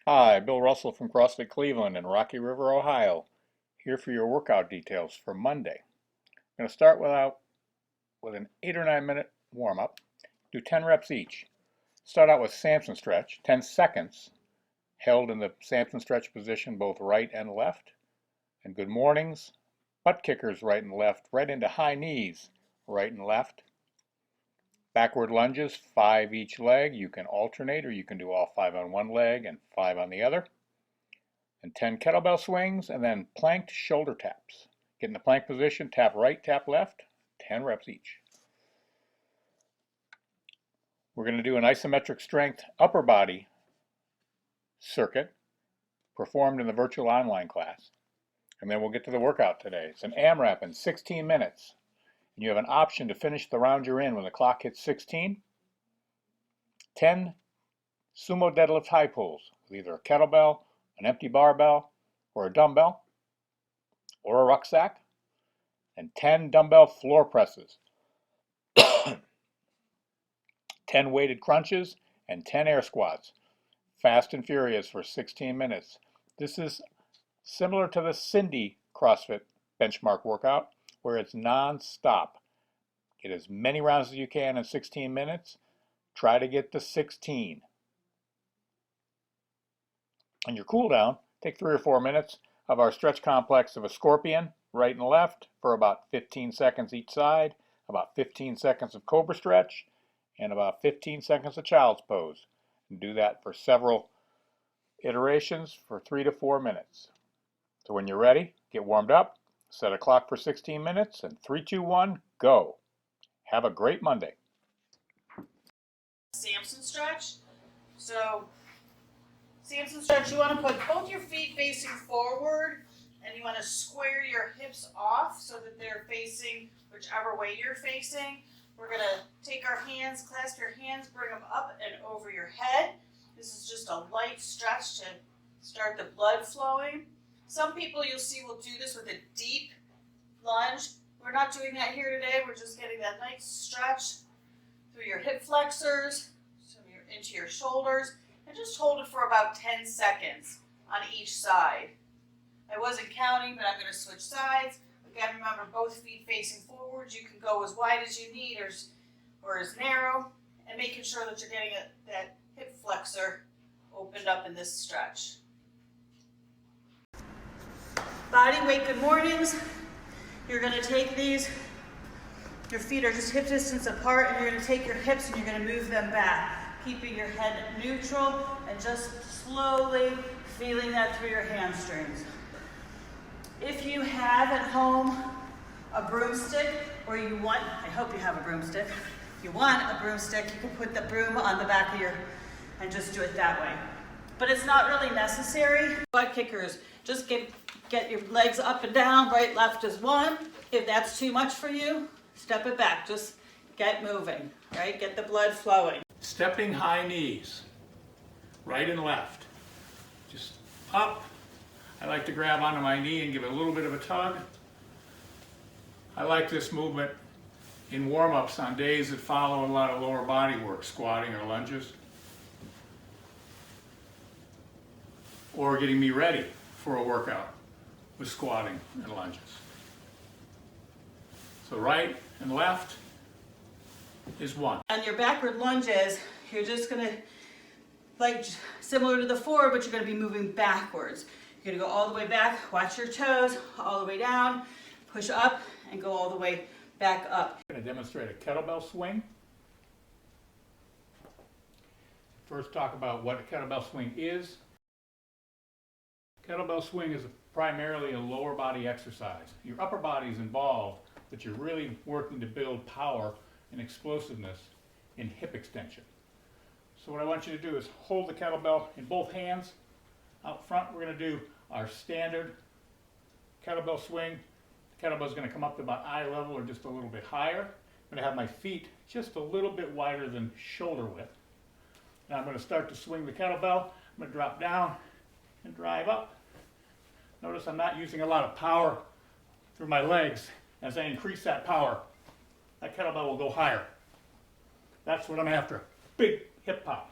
Hi, Bill Russell from CrossFit Cleveland in Rocky River, Ohio, here for your workout details for Monday. I'm going to start with an 8 or 9 minute warm up. Do 10 reps each. Start out with Samson stretch, 10 seconds, held in the Samson stretch position both right and left. And good mornings, butt kickers right and left, right into high knees, right and left. Backward lunges, 5 each leg. You can alternate or you can do all 5 on one leg and 5 on the other. And 10 kettlebell swings, and then planked shoulder taps. Get in the plank position, tap right, tap left, 10 reps each. We're going to do an isometric strength upper body circuit performed in the virtual online class. And then we'll get to the workout today. It's an AMRAP in 16 minutes. And you have an option to finish the round you're in when the clock hits 16. 10 Sumo Deadlift high pulls with either a kettlebell, an empty barbell, or a dumbbell, or a rucksack, and 10 dumbbell floor presses, 10 weighted crunches, and 10 air squats, fast and furious for 16 minutes. This is similar to the Cindy CrossFit benchmark workout, where it's non-stop. Get as many rounds as you can in 16 minutes. Try to get to 16. On your cool down, take 3 or 4 minutes of our stretch complex of a scorpion, right and left, for about 15 seconds each side, about 15 seconds of Cobra Stretch, and about 15 seconds of child's pose. And do that for several iterations for 3 to 4 minutes. So when you're ready, get warmed up, set a clock for 16 minutes, and 3, 2, 1, go. Have a great Monday. Samson stretch. So Samson stretch, you want to put both your feet facing forward and you want to square your hips off so that they're facing whichever way you're facing. We're going to take our hands, clasp your hands, bring them up and over your head. This is just a light stretch to start the blood flowing. Some people you'll see will do this with a deep lunge. We're not doing that here today. We're just getting that nice stretch through your hip flexors, so you're into your shoulders, and just hold it for about 10 seconds on each side. I wasn't counting, but I'm going to switch sides. Again, remember, both feet facing forward. You can go as wide as you need or as narrow, and making sure that you're getting that hip flexor opened up in this stretch. Body weight good mornings. You're going to take these, your feet are just hip distance apart, and you're going to take your hips and you're going to move them back, keeping your head neutral and just slowly feeling that through your hamstrings. If you have at home a broomstick, or you want, I hope you have a broomstick. If you want a broomstick, you can put the broom on the back of and just do it that way. But it's not really necessary. Butt kickers, just get your legs up and down, right, left is one. If that's too much for you, step it back, just get moving, right? Get the blood flowing. Stepping high knees, right and left. Just up. I like to grab onto my knee and give it a little bit of a tug. I like this movement in warm-ups on days that follow a lot of lower body work, squatting or lunges, or getting me ready for a workout with squatting and lunges. So right and left is one. On your backward lunges, you're just gonna, like similar to the forward, but you're gonna be moving backwards. You're gonna go all the way back, watch your toes, all the way down, push up, and go all the way back up. I'm gonna demonstrate a kettlebell swing. First, talk about what a kettlebell swing is. Kettlebell swing is primarily a lower body exercise. Your upper body is involved, but you're really working to build power and explosiveness in hip extension. So what I want you to do is hold the kettlebell in both hands. Out front, we're going to do our standard kettlebell swing. The kettlebell is going to come up to about eye level or just a little bit higher. I'm going to have my feet just a little bit wider than shoulder width. Now I'm going to start to swing the kettlebell. I'm going to drop down and drive up. Notice I'm not using a lot of power through my legs. As I increase that power, that kettlebell will go higher. That's what I'm after. Big hip pop.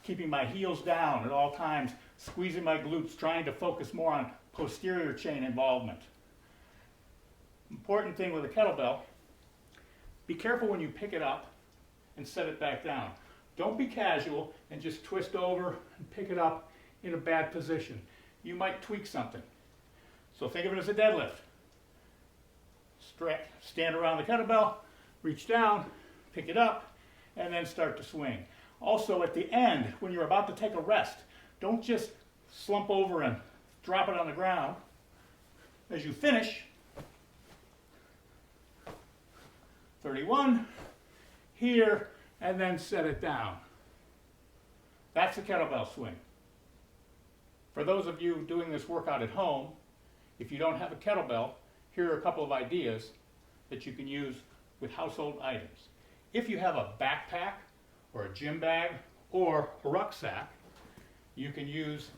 keeping my heels down at all times, squeezing my glutes, trying to focus more on posterior chain involvement. Important thing with a kettlebell, be careful when you pick it up and set it back down. Don't be casual and just twist over and pick it up in a bad position. You might tweak something. So think of it as a deadlift. Stand around the kettlebell, reach down, pick it up, and then start to swing. Also at the end, when you're about to take a rest, don't just slump over and drop it on the ground. As you finish, 31, here, and then set it down. That's a kettlebell swing. For those of you doing this workout at home, if you don't have a kettlebell, here are a couple of ideas that you can use with household items. If you have a backpack or a gym bag or a rucksack, you can use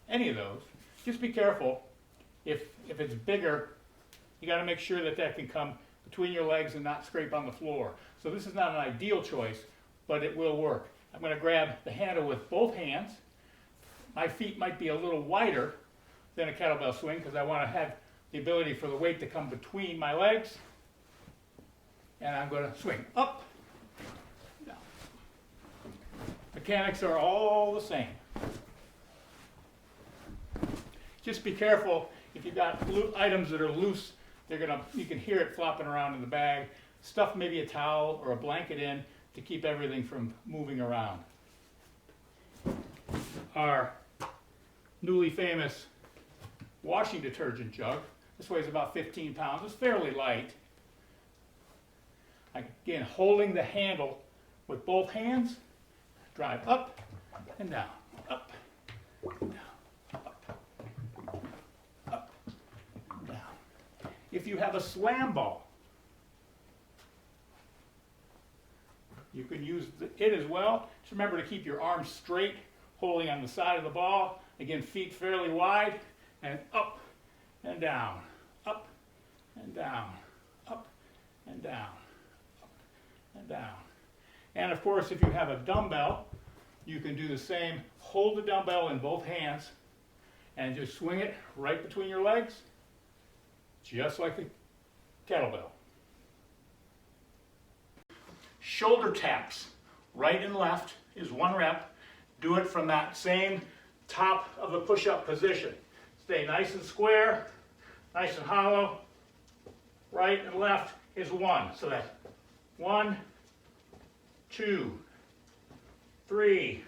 any of those. Just be careful. If it's bigger, you got to make sure that that can come between your legs and not scrape on the floor. So this is not an ideal choice, but it will work. I'm going to grab the handle with both hands. My feet might be a little wider than a kettlebell swing because I want to have the ability for the weight to come between my legs. And I'm going to swing up, down. Mechanics are all the same. Just be careful if you've got items that are loose, you can hear it flopping around in the bag. Stuff maybe a towel or a blanket in to keep everything from moving around. Our newly famous washing detergent jug. This weighs about 15 pounds. It's fairly light. Again, holding the handle with both hands, drive up and down, up, down, up, up, down. If you have a slam ball, you can use it as well. Just remember to keep your arms straight, holding on the side of the ball. Again, feet fairly wide, and up and down, up and down, up and down, up and down. And of course, if you have a dumbbell, you can do the same. Hold the dumbbell in both hands and just swing it right between your legs, just like the kettlebell. Shoulder taps, right and left, is 1 rep. Do it from that same top of the push-up position. Stay nice and square, nice and hollow. Right and left is 1. So that's 1, 2, 3,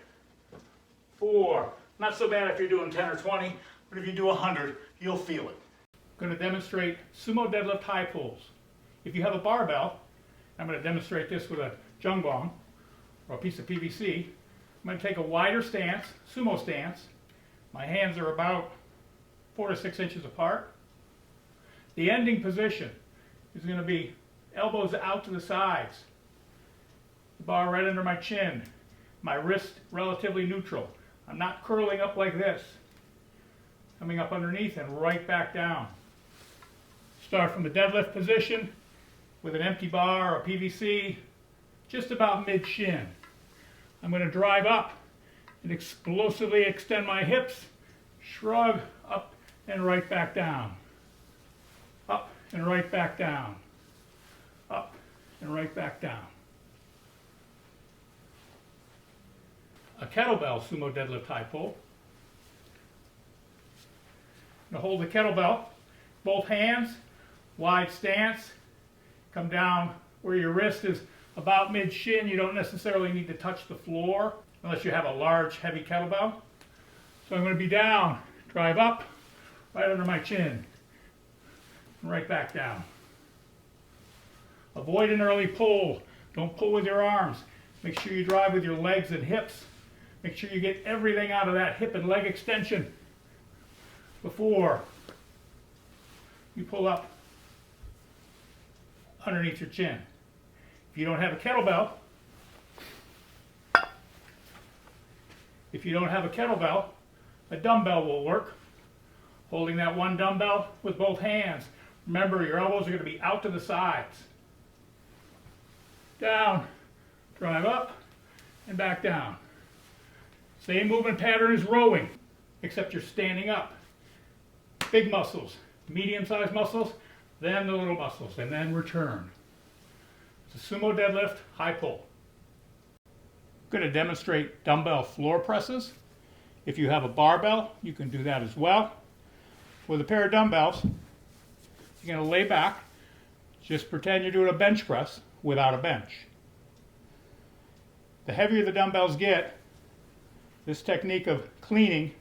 4. Not so bad if you're doing 10 or 20, but if you do 100, you'll feel it. I'm going to demonstrate sumo deadlift high pulls. If you have a barbell, I'm going to demonstrate this with a jung bong or a piece of PVC. I'm going to take a wider stance, sumo stance. My hands are about 4 to 6 inches apart. The ending position is going to be elbows out to the sides. The bar right under my chin. My wrist relatively neutral. I'm not curling up like this. Coming up underneath and right back down. Start from the deadlift position with an empty bar or PVC just about mid-shin. I'm going to drive up and explosively extend my hips, shrug up and right back down. Up and right back down. Up and right back down. A kettlebell sumo deadlift high pull. I'm going to hold the kettlebell, both hands, wide stance, come down where your wrist is about mid-shin. You don't necessarily need to touch the floor unless you have a large, heavy kettlebell. So I'm going to be down, drive up, right under my chin, and right back down. Avoid an early pull. Don't pull with your arms. Make sure you drive with your legs and hips. Make sure you get everything out of that hip and leg extension before you pull up underneath your chin. If you don't have a kettlebell, a dumbbell will work. Holding that one dumbbell with both hands. Remember, your elbows are going to be out to the sides. Down, drive up, and back down. Same movement pattern as rowing, except you're standing up. Big muscles, medium-sized muscles, then the little muscles, and then return. It's a sumo deadlift, high pull. I'm going to demonstrate dumbbell floor presses. If you have a barbell, you can do that as well. With a pair of dumbbells, you're going to lay back. Just pretend you're doing a bench press without a bench. The heavier the dumbbells get, this technique of cleaning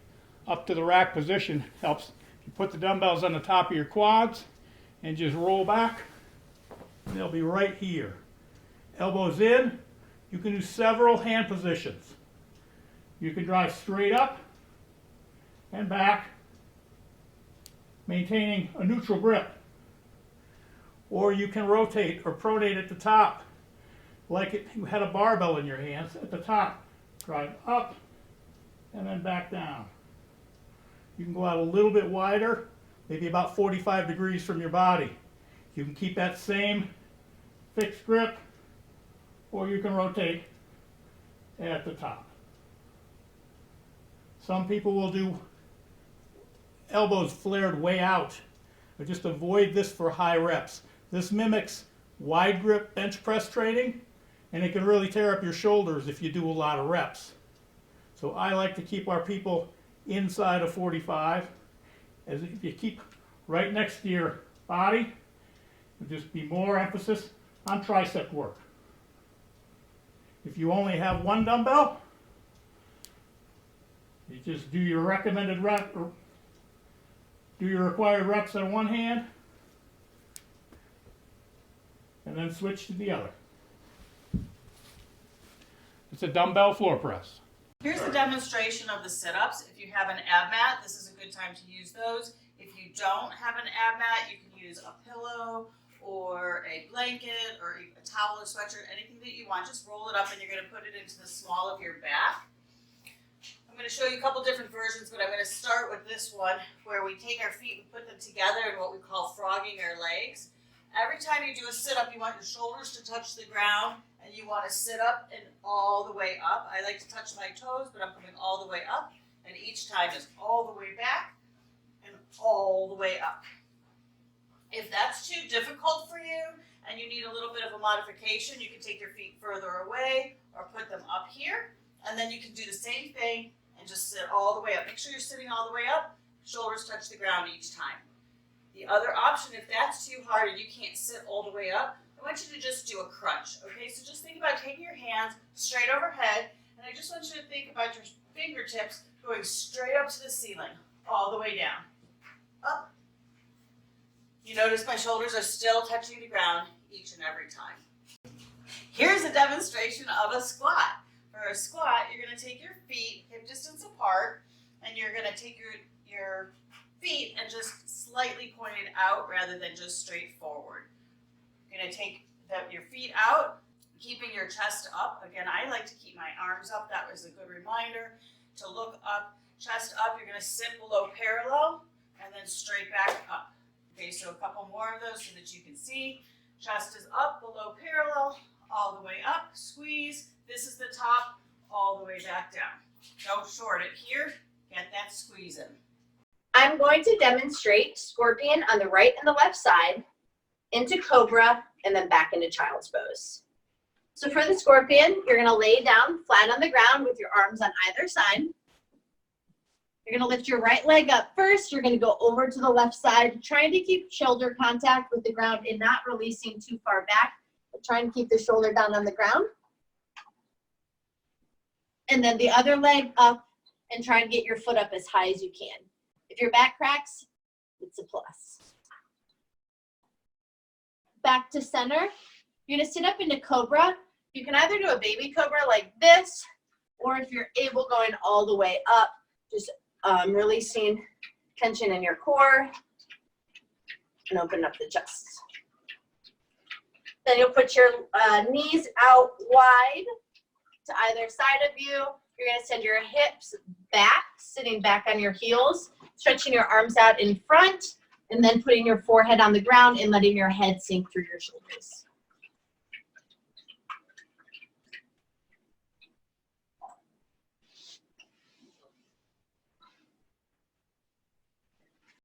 up to the rack position helps. You put the dumbbells on the top of your quads and just roll back, and they'll be right here. Elbows in. You can do several hand positions. You can drive straight up and back, maintaining a neutral grip. Or you can rotate or pronate at the top, like you had a barbell in your hands at the top. Drive up and then back down. You can go out a little bit wider, maybe about 45 degrees from your body. You can keep that same fixed grip, or you can rotate at the top. Some people will do elbows flared way out. But just avoid this for high reps. This mimics wide grip bench press training, and it can really tear up your shoulders if you do a lot of reps. So I like to keep our people inside of 45. As if you keep right next to your body, it'll just be more emphasis on tricep work. If you only have one dumbbell, you just do your recommended rep, or do your required reps on one hand, and then switch to the other. It's a dumbbell floor press. Here's a demonstration of the sit-ups. If you have an ab mat, this is a good time to use those. If you don't have an ab mat, you can use a pillow or a blanket or a towel or sweatshirt, anything that you want. Just roll it up and you're going to put it into the small of your back. I'm going to show you a couple different versions, but I'm going to start with this one where we take our feet and put them together in what we call frogging our legs. Every time you do a sit-up, you want your shoulders to touch the ground, and you want to sit up and all the way up. I like to touch my toes, but I'm coming all the way up, and each time is all the way back and all the way up. If that's too difficult for you and you need a little bit of a modification, you can take your feet further away or put them up here, and then you can do the same thing and just sit all the way up. Make sure you're sitting all the way up, shoulders touch the ground each time. The other option, if that's too hard and you can't sit all the way up, I want you to just do a crunch, okay? So just think about taking your hands straight overhead, and I just want you to think about your fingertips going straight up to the ceiling, all the way down, up. You notice my shoulders are still touching the ground each and every time. Here's a demonstration of a squat. For a squat, you're going to take your feet hip distance apart, and you're going to take your feet and just slightly point it out rather than just straight forward. You're going to take your feet out, keeping your chest up. Again, I like to keep my arms up. That was a good reminder to look up, chest up. You're going to sit below parallel and then straight back up. Okay, so a couple more of those so that you can see. Chest is up, below parallel, all the way up, squeeze. This is the top, all the way back down. Don't short it here. Get that squeeze in. I'm going to demonstrate scorpion on the right and the left side, into cobra, and then back into child's pose. So for the scorpion, you're going to lay down flat on the ground with your arms on either side. You're going to lift your right leg up first. You're going to go over to the left side, trying to keep shoulder contact with the ground and not releasing too far back, but trying to keep the shoulder down on the ground. And then the other leg up and try and get your foot up as high as you can. If your back cracks, it's a plus. Back to center. You're going to sit up into cobra. You can either do a baby cobra like this, or if you're able, going all the way up, just releasing tension in your core and open up the chest. Then you'll put your knees out wide to either side of you. You're going to send your hips back, sitting back on your heels, stretching your arms out in front, and then putting your forehead on the ground and letting your head sink through your shoulders.